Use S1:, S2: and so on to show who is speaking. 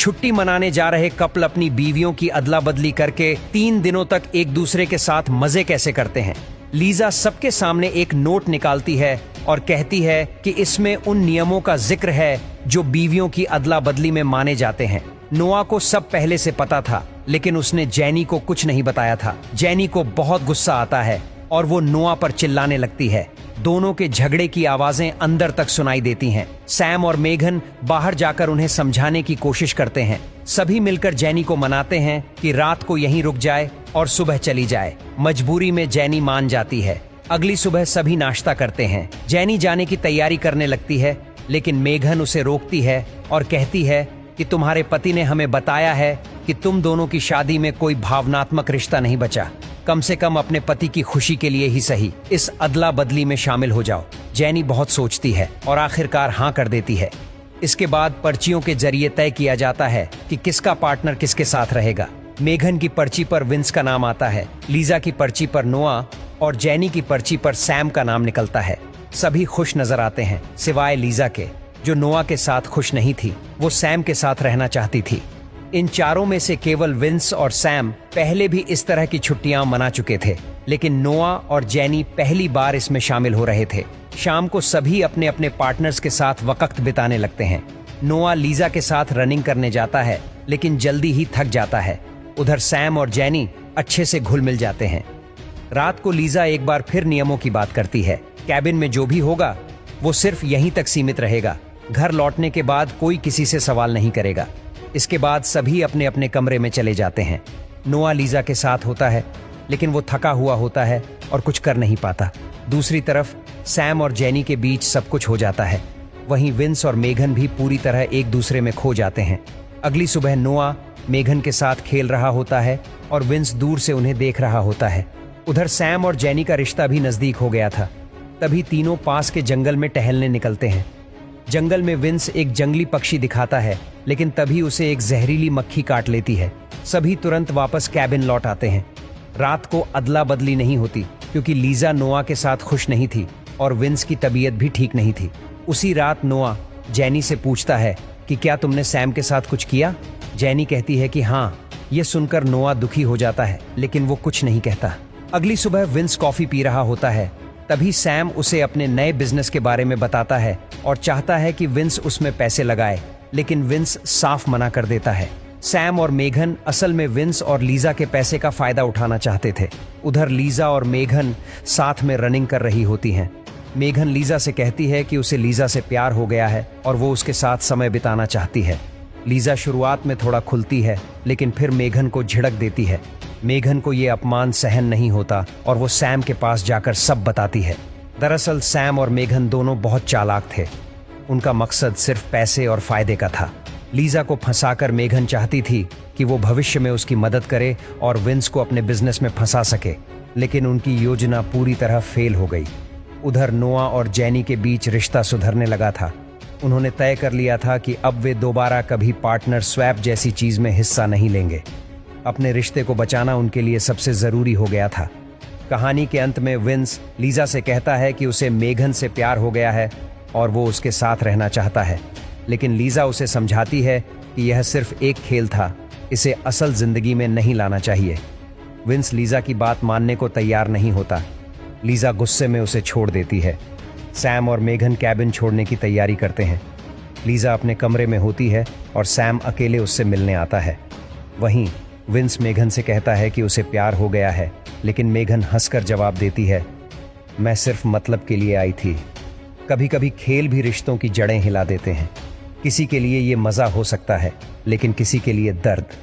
S1: छुट्टी मनाने जा रहे कपल अपनी बीवियों की अदला बदली करके 3 दिनों तक एक दूसरे के साथ मजे कैसे करते हैं। लीजा सबके सामने एक नोट निकालती है और कहती है कि इसमें उन नियमों का जिक्र है जो बीवियों की अदला बदली में माने जाते हैं। नोआ को सब पहले से पता था, लेकिन उसने जैनी को कुछ नहीं बताया था। जैनी को बहुत गुस्सा आता है और वो नोआ पर चिल्लाने लगती है। दोनों के झगड़े की आवाजें अंदर तक सुनाई देती हैं। सैम और मेघन बाहर जाकर उन्हें समझाने की कोशिश करते हैं। सभी मिलकर जैनी को मनाते हैं कि रात को यहीं रुक जाए और सुबह चली जाए। मजबूरी में जैनी मान जाती है। अगली सुबह सभी नाश्ता करते हैं। जैनी जाने की तैयारी करने लगती है, लेकिन मेघन उसे रोकती है और कहती है कि तुम्हारे पति ने हमें बताया है कि तुम दोनों की शादी में कोई भावनात्मक रिश्ता नहीं बचा। कम से कम अपने पति की खुशी के लिए ही सही इस अदला बदली में शामिल हो जाओ। जैनी बहुत सोचती है और आखिरकार हाँ कर देती है। इसके बाद पर्चियों के जरिए तय किया जाता है कि किसका पार्टनर किसके साथ रहेगा। मेघन की पर्ची पर विंस का नाम आता है, लीजा की पर्ची पर नोआ और जैनी की पर्ची पर सैम का नाम निकलता है। सभी खुश नजर आते हैं सिवाय लीजा के, जो नोआ के साथ खुश नहीं थी। वो सैम के साथ रहना चाहती थी। इन चारों में से केवल विंस और सैम पहले भी इस तरह की छुट्टियां मना चुके थे, लेकिन नोआ और जैनी पहली बार इसमें शामिल हो रहे थे। शाम को सभी अपने अपने पार्टनर्स के साथ वक्त बिताने लगते हैं। नोआ लीजा के साथ रनिंग करने जाता है, लेकिन जल्दी ही थक जाता है। उधर सैम और जैनी अच्छे से घुल मिल जाते हैं। रात को लीजा एक बार फिर नियमों की बात करती है। कैबिन में जो भी होगा वो सिर्फ यहीं तक सीमित रहेगा। घर लौटने के बाद कोई किसी से सवाल नहीं करेगा। इसके बाद सभी अपने अपने कमरे में चले जाते हैं। नोआ लीजा के साथ होता है, लेकिन वो थका हुआ होता है और कुछ कर नहीं पाता। दूसरी तरफ सैम और जैनी के बीच सब कुछ हो जाता है। वहीं विंस और मेघन भी पूरी तरह एक दूसरे में खो जाते हैं। अगली सुबह नोआ मेघन के साथ खेल रहा होता है और विंस दूर से उन्हें देख रहा होता है। उधर सैम और जैनी का रिश्ता भी नजदीक हो गया था। तभी तीनों पास के जंगल में टहलने निकलते हैं। जंगल में विंस एक जंगली पक्षी दिखाता है, लेकिन तभी उसे एक जहरीली मक्खी काट लेती है। सभी तुरंत वापस कैबिन लौट आते हैं। रात को अदला बदली नहीं होती, क्योंकि लीजा नोआ के साथ खुश नहीं थी और विंस की तबीयत भी ठीक नहीं थी। उसी रात नोआ जैनी से पूछता है कि क्या तुमने सैम के साथ कुछ किया। जैनी कहती है कि हाँ। यह सुनकर नोआ दुखी हो जाता है, लेकिन वो कुछ नहीं कहता। अगली सुबह विंस कॉफी पी रहा होता है। तभी सैम उसे अपने नए बिजनेस के बारे में बताता है और चाहता है कि विंस उसमें पैसे लगाए, लेकिन विंस साफ मना कर देता है। सैम और मेघन असल में विंस और लीजा के पैसे का फायदा उठाना चाहते थे। उधर लीजा और मेघन साथ में रनिंग कर रही होती हैं। मेघन लीजा से कहती है कि उसे लीजा से प्यार हो गया है और वो उसके साथ समय बिताना चाहती है। लीजा शुरुआत में थोड़ा खुलती है, लेकिन फिर मेघन को झिड़क देती है। मेघन को ये अपमान सहन नहीं होता और वो सैम के पास जाकर सब बताती है। दरअसल सैम और मेघन दोनों बहुत चालाक थे। उनका मकसद सिर्फ पैसे और फायदे का था। लीजा को फंसाकर मेघन चाहती थी कि वो भविष्य में उसकी मदद करे और विंस को अपने बिजनेस में फंसा सके, लेकिन उनकी योजना पूरी तरह फेल हो गई। उधर नोआ और जैनी के बीच रिश्ता सुधरने लगा था। उन्होंने तय कर लिया था कि अब वे दोबारा कभी पार्टनर स्वैप जैसी चीज में हिस्सा नहीं लेंगे। अपने रिश्ते को बचाना उनके लिए सबसे जरूरी हो गया था। कहानी के अंत में विंस लीजा से कहता है कि उसे मेघन से प्यार हो गया है और वो उसके साथ रहना चाहता है, लेकिन लीजा उसे समझाती है कि यह सिर्फ एक खेल था, इसे असल जिंदगी में नहीं लाना चाहिए। विंस लीजा की बात मानने को तैयार नहीं होता। लीजा गुस्से में उसे छोड़ देती है। सैम और मेघन कैबिन छोड़ने की तैयारी करते हैं। लीजा अपने कमरे में होती है और सैम अकेले उससे मिलने आता है। वहीं विंस मेघन से कहता है कि उसे प्यार हो गया है, लेकिन मेघन हंसकर जवाब देती है, मैं सिर्फ मतलब के लिए आई थी। कभी कभी खेल भी रिश्तों की जड़ें हिला देते हैं। किसी के लिए ये मजा हो सकता है, लेकिन किसी के लिए दर्द।